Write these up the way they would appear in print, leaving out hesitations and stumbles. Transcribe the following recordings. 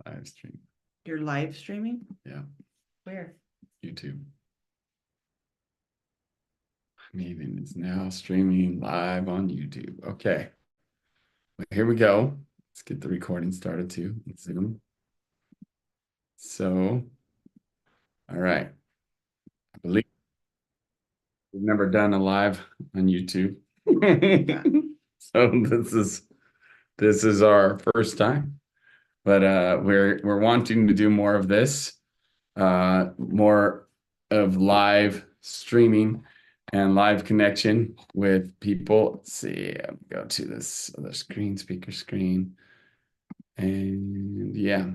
live stream. You're live streaming? Yeah. Where? YouTube. Meeting is now streaming live on YouTube. Okay. Well, here we go. Let's get the recording started too. Zoom. So, all right. I believe we've never done a live on YouTube. So this is our first time. But we're wanting to do more of this, more of live streaming and live connection with people. Let's see, I'll go to this other screen, speaker screen. And yeah.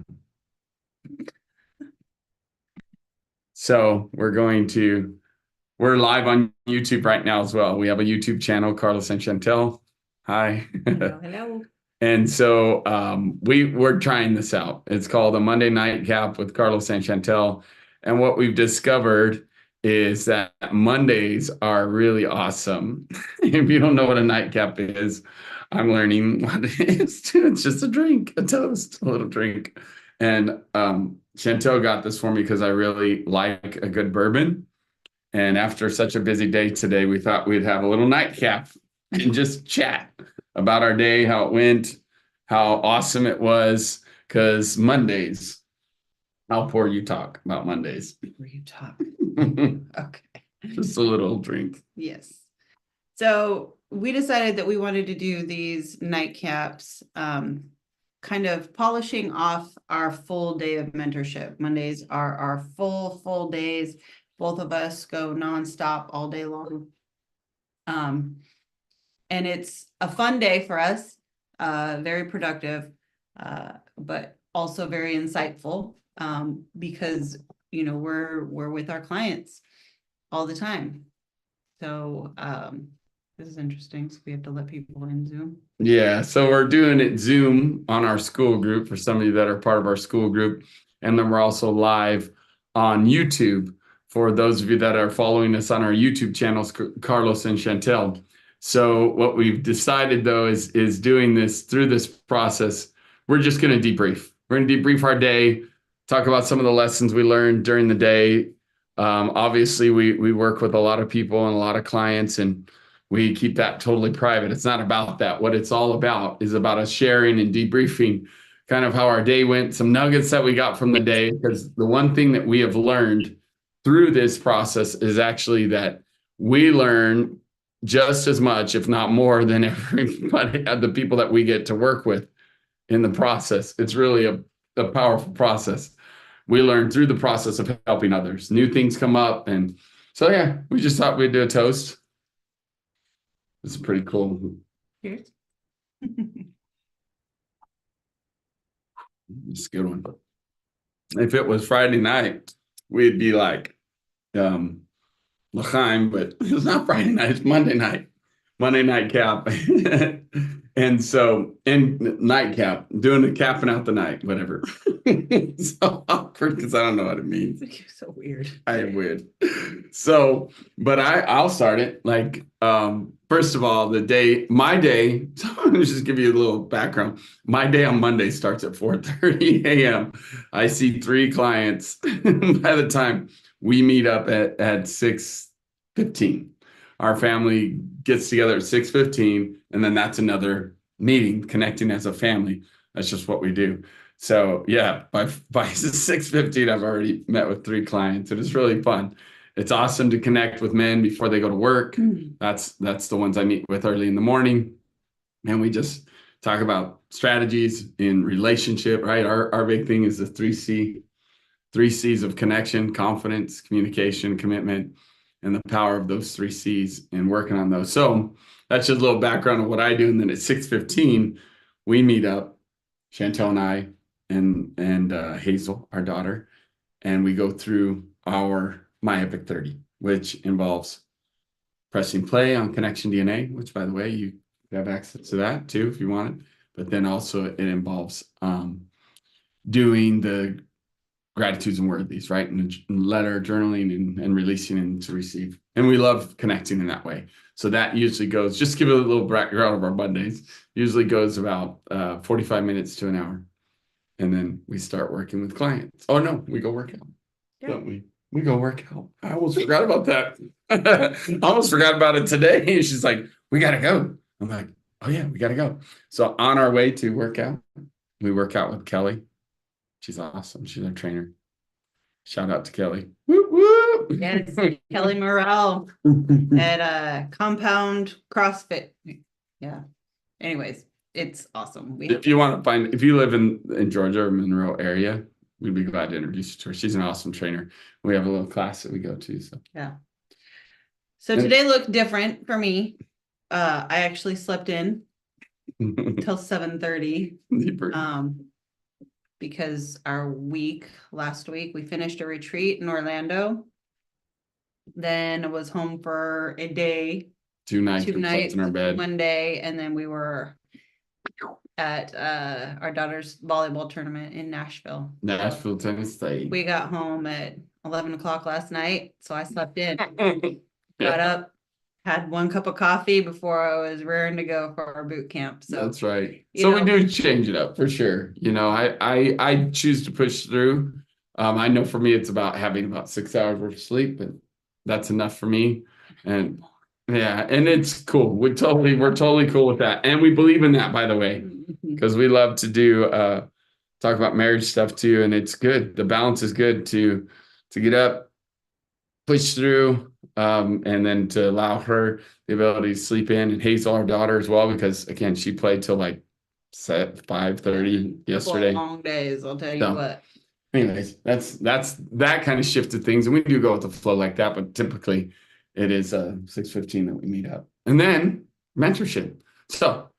So we're live on YouTube right now as well. We have a YouTube channel, Carlos and Chantel. Hi. Hello. And so we're trying this out. It's called a Monday Nightcap with Carlos and Chantel. And what we've discovered is that Mondays are really awesome. If you don't know what a nightcap is, I'm learning what it is too. It's just a drink, a toast, a little drink. And Chantel got this for me because I really like a good bourbon. And after such a busy day today, we thought we'd have a little nightcap and just chat about our day, how it went, how awesome it was. Because Mondays, how poor you talk about Mondays. Where you talk. Okay. Just a little drink. Yes. So we decided that we wanted to do these nightcaps, kind of polishing off our full day of mentorship. Mondays are our full days. Both of us go nonstop all day long. And it's a fun day for us, very productive, but also very insightful, because, you know, we're with our clients all the time. So this is interesting. So we have to let people in Zoom. Yeah, so we're doing it Zoom on our school group for some of you that are part of our school group. And then we're also live on YouTube for those of you that are following us on our YouTube channels, Carlos and Chantel. So what we've decided, though, is doing this through this process. We're just going to debrief. We're going to debrief our day, talk about some of the lessons we learned during the day. Obviously, we work with a lot of people and a lot of clients, and we keep that totally private. It's not about that. What it's all about is about us sharing and debriefing kind of how our day went, some nuggets that we got from the day. Because the one thing that we have learned through this process is actually that we learn just as much, if not more, than everybody, the people that we get to work with in the process. It's really a powerful process. We learn through the process of helping others. New things come up. And so, yeah, we just thought we'd do a toast. It's pretty cool. Cheers. It's a good one. If it was Friday night, we'd be like, L'chaim, but it's not Friday night, it's Monday night cap. And so, and nightcap, doing the capping out the night, whatever. So awkward because I don't know what it means. You're so weird. I am weird. So, but I'll start it. Like, first of all, my day, so let me just give you a little background. My day on Monday starts at 4:30 a.m. I see 3 clients by the time we meet up at 6:15. Our family gets together at 6:15, and then that's another meeting, connecting as a family. That's just what we do. So yeah, by 6:15, I've already met with 3 clients. It is really fun. It's awesome to connect with men before they go to work. That's the ones I meet with early in the morning, and we just talk about strategies in relationship. Right, our big thing is the 3 C's of connection: confidence, communication, commitment, and the power of those 3 C's and working on those. So that's just a little background of what I do. And then at 6:15, we meet up, Chantel and I, and Hazel, our daughter, and we go through My Epic 30, which involves pressing play on Connection DNA, which, by the way, you have access to that too if you want it. But then also it involves doing the gratitudes and worthies, right? And letter journaling and releasing and to receive. And we love connecting in that way. So that usually goes, just to give you a little background of our Mondays, usually goes about 45 minutes to an hour. And then we start working with clients. Oh no, we go work out, Yeah. don't we? We go work out. I almost forgot about that. I almost forgot about it today. She's like, we gotta go. I'm like, oh yeah, we gotta go. So on our way to work out, we work out with Kelly. She's awesome. She's our trainer. Shout out to Kelly. Whoop, whoop. Yes, Kelly Morrell at Compound CrossFit. Yeah. Anyways, it's awesome. If you want to find, if you live in Georgia or Monroe area, we'd be glad to introduce you to her. She's an awesome trainer. We have a little class that we go to. So yeah. So today looked different for me. I actually slept in till 7:30. Because our last week, we finished a retreat in Orlando. Then I was home for a day. 2 nights. 2 nights in our bed. one day, and then we were at our daughter's volleyball tournament in Nashville. Nashville, Tennessee. We got home at 11 o'clock last night, so I slept in. Got up, had 1 cup of coffee before I was raring to go for our boot camp. So that's right. So we do change it up for sure. You know, I choose to push through. I know for me it's about having about 6 hours worth of sleep, but that's enough for me. And yeah, and it's cool. We're totally cool with that. And we believe in that, by the way, because we love to do talk about marriage stuff too. And it's good. The balance is good to get up, push through, and then to allow her the ability to sleep in, and Hazel, our daughter, as well, because again, she played till like 5:30 yesterday. Long days, I'll tell you what. Anyways, that's that kind of shifted things, and we do go with the flow like that, but typically it is 6:15 that we meet up. And then mentorship. So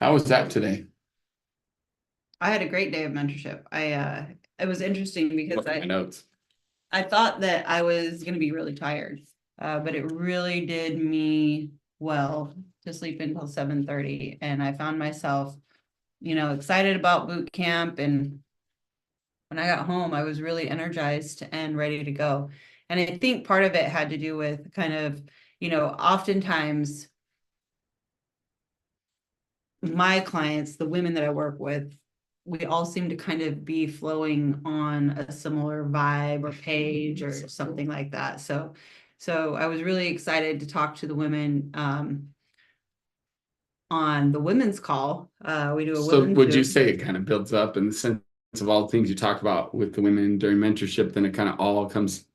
how was that today? I had a great day of mentorship. It was interesting because my notes. I thought that I was going to be really tired, but it really did me well to sleep until 7:30. And I found myself, excited about boot camp. And when I got home, I was really energized and ready to go. And I think part of it had to do with kind of, oftentimes my clients, the women that I work with, we all seem to kind of be flowing on a similar vibe or page or something like that. So I was really excited to talk to the women on the women's call. We do a So would you say it kind of builds up in the sense of all the things you talked about with the women during mentorship, then it kind of all comes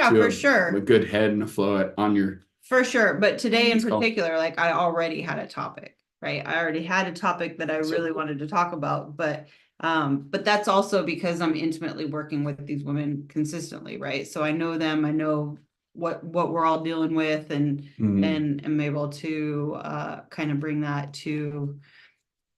for sure, a good head and a flow on your for sure. But today in particular, like I already had a topic, right? I already had a topic that I really wanted to talk about, but that's also because I'm intimately working with these women consistently, right? So I know them, I know what we're all dealing with, and am able to kind of bring that to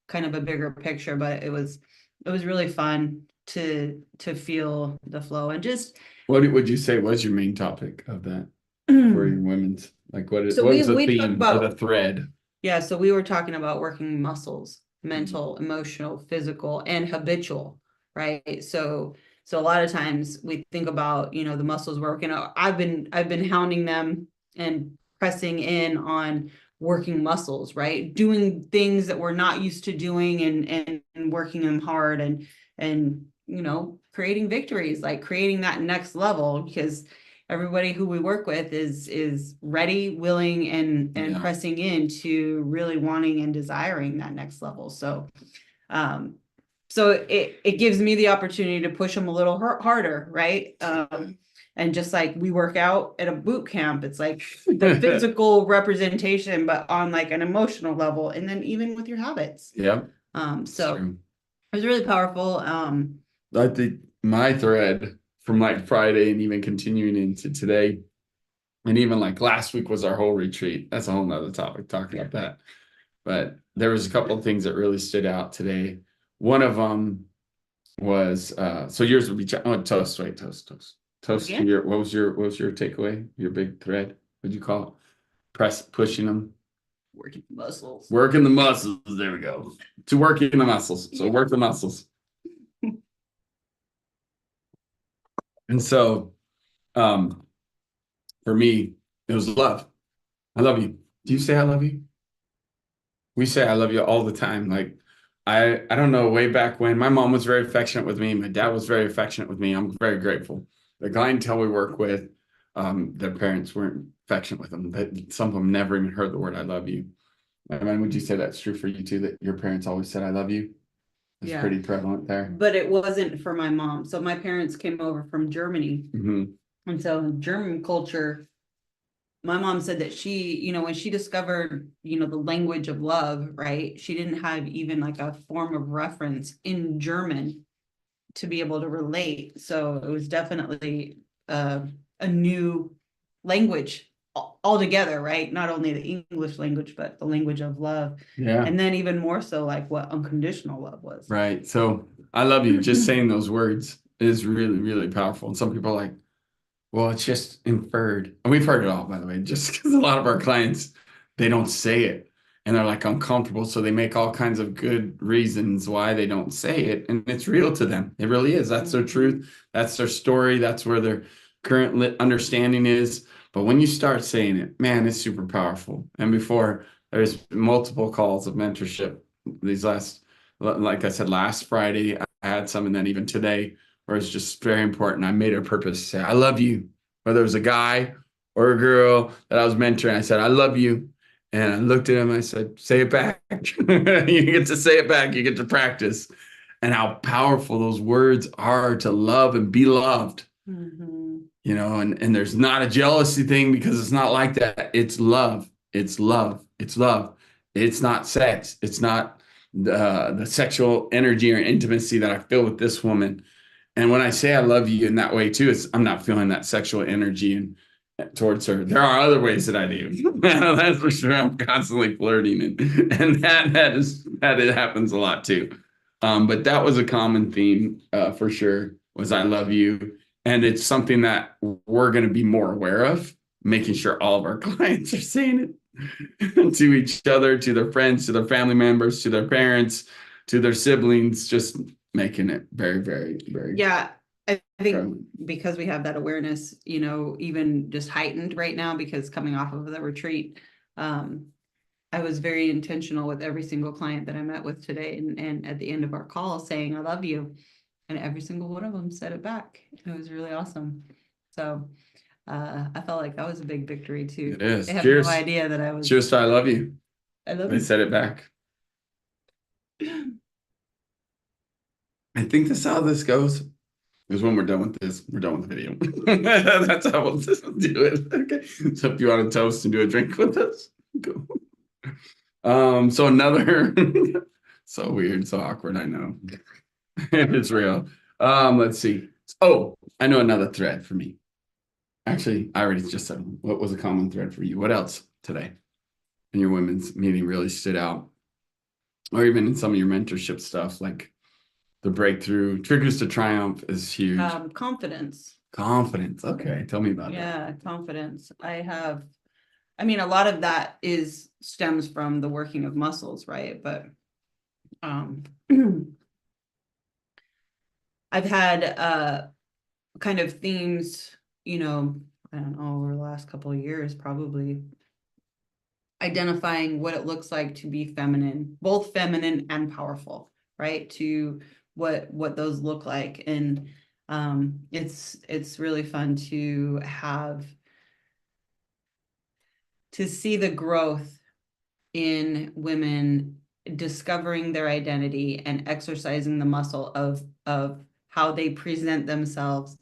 kind of a bigger picture. But it was really fun to feel the flow. And just what would you say was your main topic of that for your women's, like what was the theme or the thread? Yeah, so we were talking about working muscles, mental, emotional, physical, and habitual, right? So a lot of times we think about, the muscles working out. I've been hounding them and pressing in on working muscles, right? Doing things that we're not used to doing, and working them hard, and creating victories, like creating that next level, because everybody who we work with is ready, willing, and pressing into really wanting and desiring that next level. So it gives me the opportunity to push them a little harder, right? And just like we work out at a boot camp, it's like the physical representation, but on like an emotional level, and then even with your habits. Yeah. So it was really powerful. I think my thread from like Friday and even continuing into today, and even like last week was our whole retreat. That's a whole nother topic talking about that. But there was a couple of things that really stood out today. One of them was so yours would be toast. Wait, toast. Yeah. What was your takeaway? Your big thread? What'd you call it? Pushing them. Working the muscles. Working the muscles. There we go. To working the muscles. So work the muscles. And so, for me, it was love. I love you. Do you say I love you? We say I love you all the time. Like, I don't know, way back when my mom was very affectionate with me, my dad was very affectionate with me. I'm very grateful. The clientele we work with, their parents weren't affectionate with them. Some of them never even heard the word "I love you." I mean, would you say that's true for you too? That your parents always said "I love you"? It's Yeah. pretty prevalent there. But it wasn't for my mom. So my parents came over from Germany. Hmm. And so in German culture, my mom said that she, when she discovered, the language of love, right? She didn't have even like a form of reference in German to be able to relate. So it was definitely a new language altogether, right? Not only the English language, but the language of love. Yeah. And then even more so like what unconditional love was. Right. So I love you. Just saying those words is really, really powerful. And some people are like, well, it's just inferred. And we've heard it all, by the way, just because a lot of our clients, they don't say it and they're like uncomfortable. So they make all kinds of good reasons why they don't say it. And it's real to them. It really is. That's their truth. That's their story. That's where their current understanding is. But when you start saying it, man, it's super powerful. And before, there's multiple calls of mentorship. These last, like I said, last Friday, I had some, and then even today, where it's just very important. I made it a purpose to say, I love you. Whether it was a guy or a girl that I was mentoring, I said, I love you. And I looked at him, I said, say it back. You get to say it back, you get to practice. And how powerful those words are to love and be loved. Mm-hmm. And there's not a jealousy thing because it's not like that. It's love. It's love. It's love. It's not sex. It's not the sexual energy or intimacy that I feel with this woman. And when I say I love you in that way too, I'm not feeling that sexual energy towards her. There are other ways that I do. That's for sure. I'm constantly flirting, and that it happens a lot too. But that was a common theme for sure. Was I love you, and it's something that we're going to be more aware of, making sure all of our clients are saying it to each other, to their friends, to their family members, to their parents, to their siblings, just making it very, very, very. Yeah, I think because we have that awareness, even just heightened right now because coming off of the retreat, I was very intentional with every single client that I met with today and at the end of our call saying, I love you. And every single one of them said it back. It was really awesome. So I felt like that was a big victory too. It is. They have Cheers. no idea that I was. Cheers to I love you. I love They you. said it back. I think this is how this goes. Because when we're done with this, we're done with the video. That's how we'll do it. Okay. So if you want to toast and do a drink with us, go. So another so weird, so awkward, I know. It's real. Let's see. Oh, I know another thread for me. Actually, I already just said what was a common thread for you. What else today in your women's meeting really stood out? Or even in some of your mentorship stuff, like the breakthrough triggers to triumph is huge. Confidence. Confidence. Okay, tell me about that. Yeah, confidence. I mean, a lot of that stems from the working of muscles, right? But um I've had kind of themes, I don't know, over the last couple of years, probably identifying what it looks like to be feminine, both feminine and powerful, right? To what those look like. And it's really fun to see the growth in women discovering their identity and exercising the muscle of how they present themselves,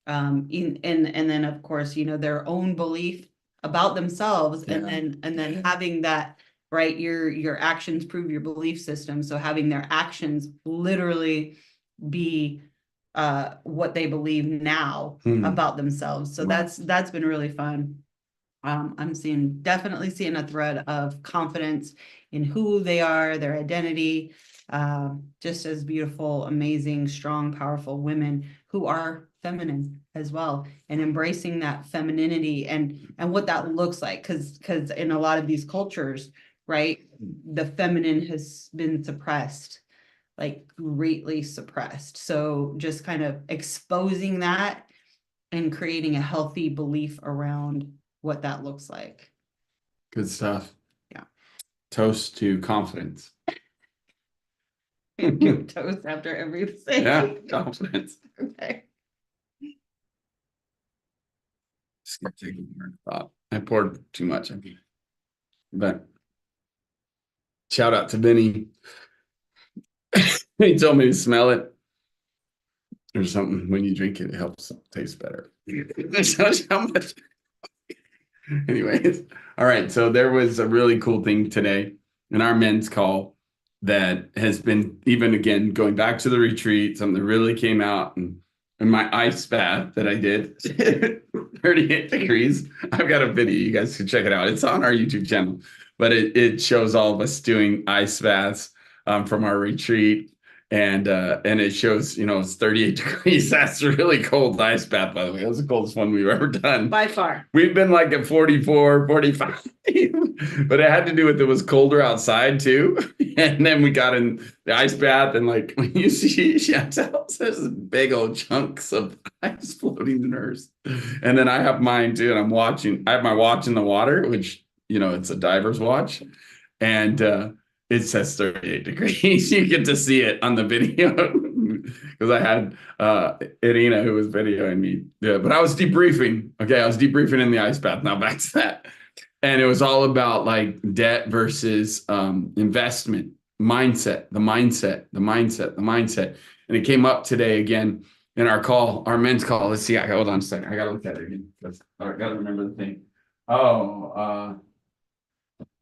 and then of course their own belief about themselves, Yeah. and then having that, right, your actions prove your belief system, so having their actions literally be what they believe now about themselves. So Wow. that's been really fun. I'm definitely seeing a thread of confidence in who they are, their identity, just as beautiful, amazing, strong, powerful women who are feminine as well, and embracing that femininity and what that looks like. Because in a lot of these cultures, right, the feminine has been suppressed, like greatly suppressed. So just kind of exposing that and creating a healthy belief around what that looks like. Good stuff. Yeah. Toast to confidence. Give toast after everything. Yeah, confidence. Okay. Just gonna take a more thought. I poured too much, I mean. But shout out to Benny. He told me to smell it or something. When you drink it, it helps taste better. That shows how much. Anyways, all right. So there was a really cool thing today in our men's call that has been even again going back to the retreat, something that really came out and in my ice bath that I did, 38 degrees. I've got a video, you guys can check it out. It's on our YouTube channel, but it shows all of us doing ice baths from our retreat. And it shows, it's 38 degrees. That's a really cold ice bath, by the way. It was the coldest one we've ever done. By far. We've been like at 44, 45, but it had to do with it was colder outside too. And then we got in the ice bath, and like when you see Chantel, there's big old chunks of ice floating in hers. And then I have mine too, and I have my watch in the water, which, it's a diver's watch. And it says 38 degrees. You get to see it on the video because I had Irina who was videoing me. Yeah, but I was debriefing. Okay, I was debriefing in the ice bath. Now back to that. And it was all about like debt versus investment, mindset. And it came up today again in our call, our men's call. Let's see. Hold on a second. I got to look at it again. I got to remember the thing.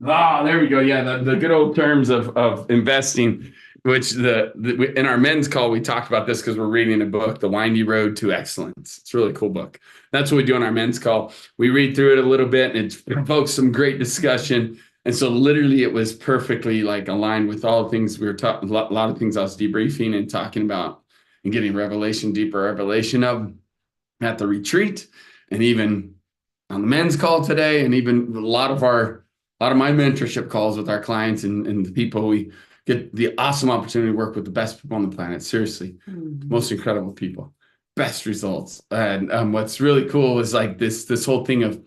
There we go. Yeah, the good old terms of investing, which in our men's call, we talked about this because we're reading a book, The Windy Road to Excellence. It's a really cool book. That's what we do on our men's call. We read through it a little bit, and it provokes some great discussion. And so literally it was perfectly like aligned with all the things we were talking, a lot of things I was debriefing and talking about and getting deeper revelation of at the retreat, and even on the men's call today, and even a lot of my mentorship calls with our clients and the people. We get the awesome opportunity to work with the best people on the planet. Seriously, most incredible people, best results. And what's really cool is like this whole thing of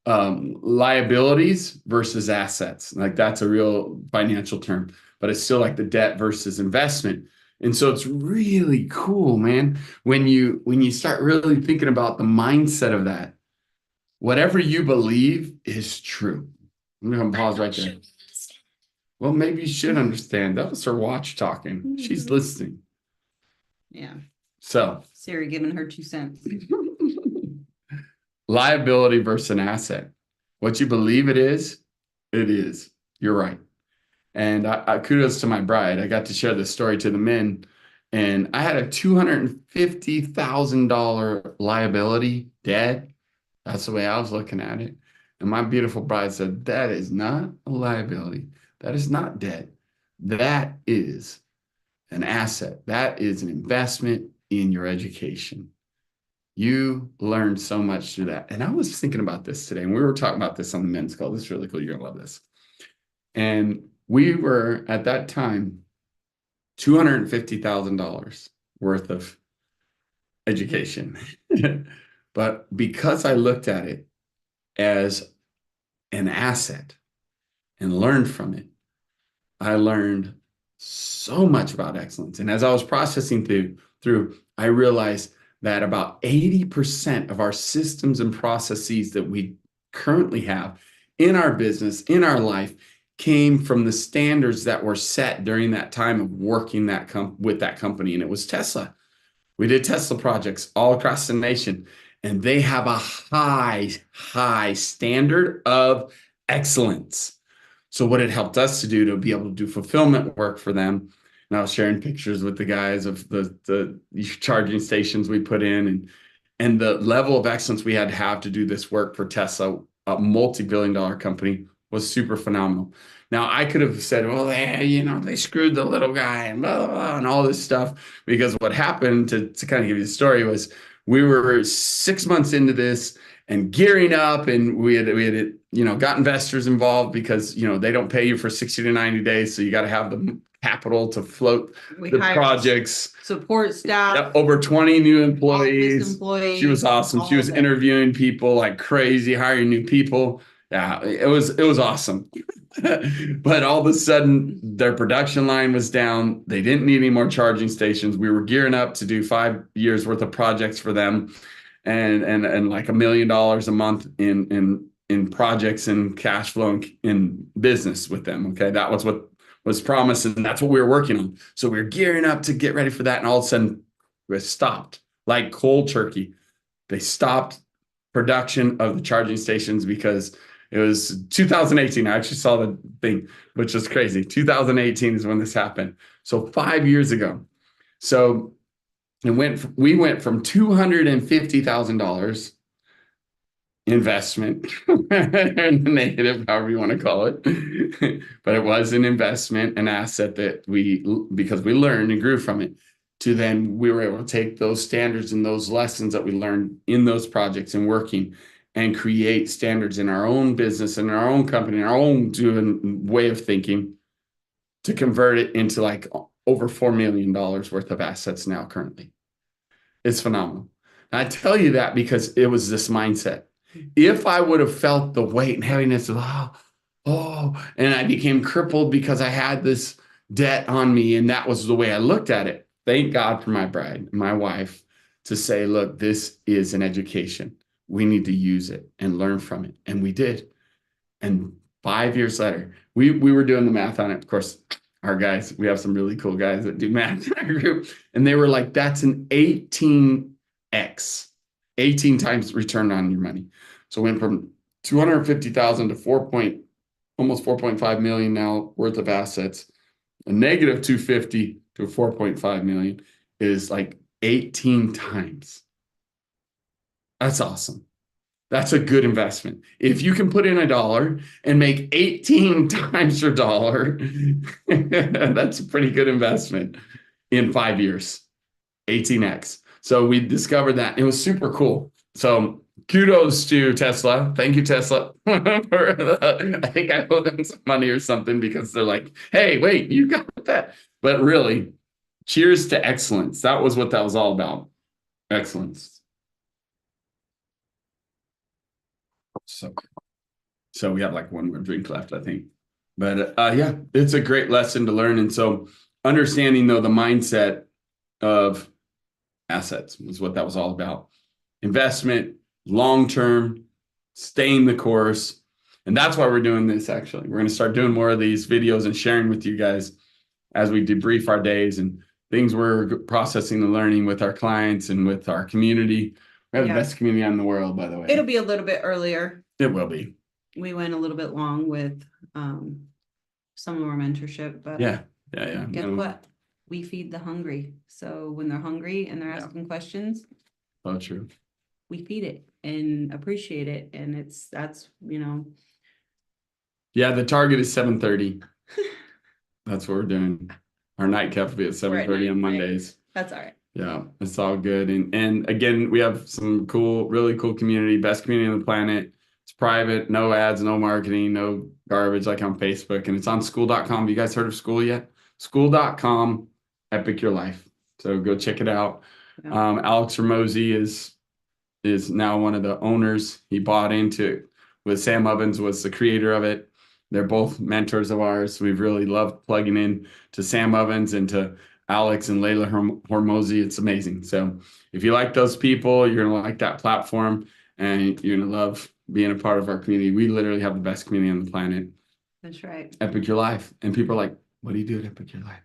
liabilities versus assets. Like that's a real financial term, but it's still like the debt versus investment. And so it's really cool, man, when you start really thinking about the mindset of that. Whatever you believe is true. I'm going to pause right there. Well, maybe you should understand. That was her watch talking. She's listening. Yeah. So Siri giving her 2 cents. Liability versus an asset. What you believe it is. You're right. And I kudos to my bride. I got to share this story to the men. And I had a $250,000 liability debt. That's the way I was looking at it. And my beautiful bride said, that is not a liability. That is not debt. That is an asset. That is an investment in your education. You learned so much through that. And I was thinking about this today, and we were talking about this on the men's call. This is really cool. You're going to love this. And we were, at that time, $250,000 worth of education. But because I looked at it as an asset and learned from it, I learned so much about excellence. And as I was processing through, I realized that about 80% of our systems and processes that we currently have in our business, in our life, came from the standards that were set during that time of working with that company. And it was Tesla. We did Tesla projects all across the nation, and they have a high standard of excellence. So what it helped us to do to be able to do fulfillment work for them. And I was sharing pictures with the guys of the charging stations we put in, and the level of excellence we had to have to do this work for Tesla, a multi-billion-dollar company, was super phenomenal. Now, I could have said, well, they screwed the little guy and blah, blah, blah, and all this stuff, because what happened, to kind of give you the story, was we were 6 months into this and gearing up, and we had got investors involved because, they don't pay you for 60 to 90 days. So you got to have the capital to float the projects. Support staff. Yep, over 20 new employees. She was awesome. She was interviewing people like crazy, hiring new people. Yeah, it was awesome. But all of a sudden, their production line was down. They didn't need any more charging stations. We were gearing up to do 5 years worth of projects for them, and like $1 million a month in projects and cash flow and in business with them. Okay, that was what was promised, and that's what we were working on. So we were gearing up to get ready for that, and all of a sudden, we stopped like cold turkey. They stopped production of the charging stations because it was 2018. I actually saw the thing, which is crazy. 2018 is when this happened. So 5 years ago. So we went from $250,000 investment, negative, however you want to call it. But it was an investment, an asset that because we learned and grew from it, to then we were able to take those standards and those lessons that we learned in those projects and working and create standards in our own business and our own company, and our own doing way of thinking to convert it into like over $4 million worth of assets now currently. It's phenomenal. And I tell you that because it was this mindset. If I would have felt the weight and heaviness of, and I became crippled because I had this debt on me, and that was the way I looked at it. Thank God for my bride, my wife, to say, look, this is an education. We need to use it and learn from it. And we did. And 5 years later, we were doing the math on it. Of course, our guys, we have some really cool guys that do math in our group. And they were like, that's an 18x, 18 times return on your money. So went from 250,000 to almost 4.5 million now worth of assets. A negative 250 to 4.5 million is like 18 times. That's awesome. That's a good investment. If you can put in $1 and make 18 times your dollar, that's a pretty good investment in 5 years, 18x. So we discovered that. It was super cool. So kudos to Tesla. Thank you, Tesla. I think I owe them some money or something because they're like, hey, wait, you got that. But really, cheers to excellence. That was what that was all about. Excellence. So we have like one more drink left, I think. But yeah, it's a great lesson to learn. And so understanding, though, the mindset of assets was what that was all about. Investment, long-term, staying the course. And that's why we're doing this, actually. We're going to start doing more of these videos and sharing with you guys as we debrief our days and things we're processing and learning with our clients and with our community. We have the best community in the world, by the way. It'll be a little bit earlier. It will be. We went a little bit long with some of our mentorship, but yeah. Guess what? We feed the hungry. So when they're hungry and they're asking questions, oh, true. We feed it and appreciate it. And that's Yeah, the target is 7:30. That's what we're doing. Our nightcap will be at 7:30 on Mondays. That's all right. Yeah, it's all good. And again, we have some really cool community, best community on the planet. It's private, no ads, no marketing, no garbage like on Facebook. And it's on school.com. Have you guys heard of school yet? School.com, Epic Your Life. So go check it out. Yeah. Alex Ramosi is now one of the owners. He bought into it with Sam Ovens, was the creator of it. They're both mentors of ours. We've really loved plugging in to Sam Ovens and to Alex and Layla Hormozi. It's amazing. So if you like those people, you're going to like that platform and you're going to love being a part of our community. We literally have the best community on the planet. That's right. Epic Your Life. And people are like, what do you do at Epic Your Life?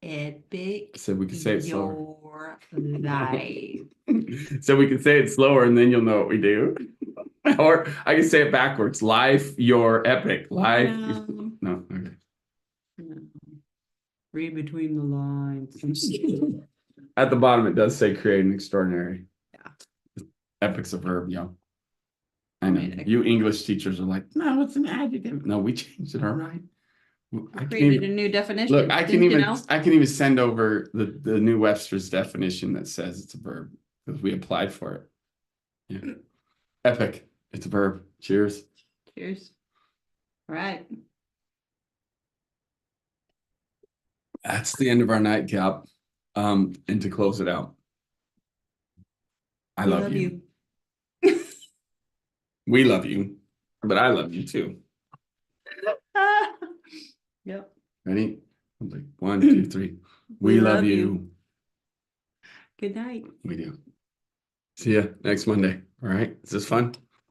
Epic so we can say it slower. Your life. So we can say it slower and then you'll know what we do. Or I can say it backwards. Life, your epic. Life. No. Okay. No. Read between the lines. At the bottom, it does say create an extraordinary. Yeah. Epic's a verb, yo. I know. You English teachers are like, no, it's an adjective. No, we changed it, all right. I created a new definition. Look, I can even send over the new Webster's definition that says it's a verb because we applied for it. Yeah. Epic. It's a verb. Cheers. Cheers. All right. That's the end of our nightcap. And to close it out, I love you. We love you, but I love you too. Yep. Ready? I'm like, 1, 2, 3. We love you. Good night. We do. See ya next Monday. All right. Is this fun?